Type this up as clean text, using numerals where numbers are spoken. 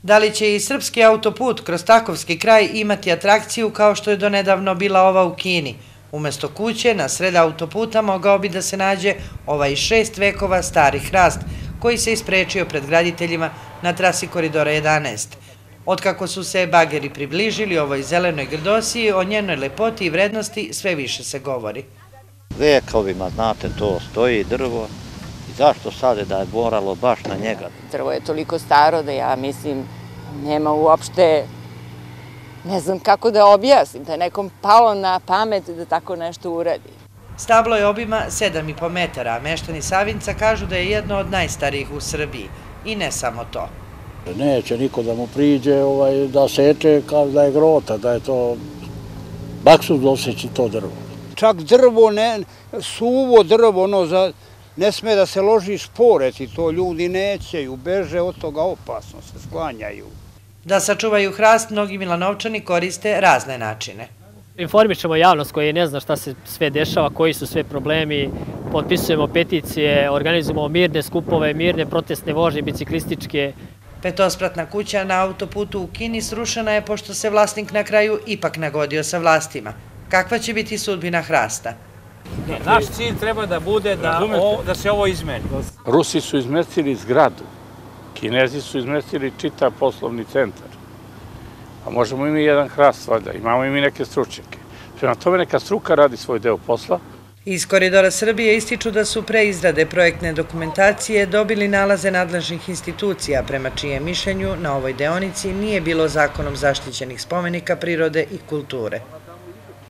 Da li će i srpski autoput kroz Takovski kraj imati atrakciju kao što je donedavno bila ova u Kini? Umesto kuće, na sred autoputa mogao bi da se nađe ovaj 6 vekova stari hrast, koji se isprečio pred graditeljima na trasi Koridora 11. Otkako su se bageri približili ovoj zelenoj grdosiji, o njenoj lepoti i vrednosti sve više se govori. Vekovima, znate, to stoji drvo i zašto sad da je moralo baš na njega? Drvo je toliko staro da ja mislim nema uopšte, ne znam kako da objasnim, da je nekom palo na pamet da tako nešto uradi. Stablo je obima 7,5 metara, a meštani Savinjca kažu da je jedno od najstarijih u Srbiji. I ne samo to. Neće niko da mu priđe da seče kao da je grota, da je to baksuz doseći to drvo. Čak drvo, suvo drvo, ne sme da se loži sporeti, to ljudi nećeju, beže od toga opasno, se sklanjaju. Da sačuvaju hrast, mnogi Milanovčani koriste razne načine. Informišemo javnost koji ne zna šta se sve dešava, koji su sve problemi, potpisujemo peticije, organizujemo mirne skupove, mirne protestne vožnje, biciklističke. Petospratna kuća na autoputu u Kini srušena je pošto se vlasnik na kraju ipak nagodio sa vlastima. Kakva će biti sudbina hrasta? Naš cilj treba da bude da se ovo izmeni. Rusi su izmestili zgradu, Kinezi su izmestili čitav poslovni centar. A možemo i mi jedan hrast, valjda, imamo i mi neke stručnjake. Prema tome neka struka radi svoj deo posla. Iz Koridora Srbije ističu da su pre izrade projektne dokumentacije dobili nalaze nadležnih institucija, prema čijem mišljenju na ovoj deonici nije bilo zakonom zaštićenih spomenika prirode i kulture.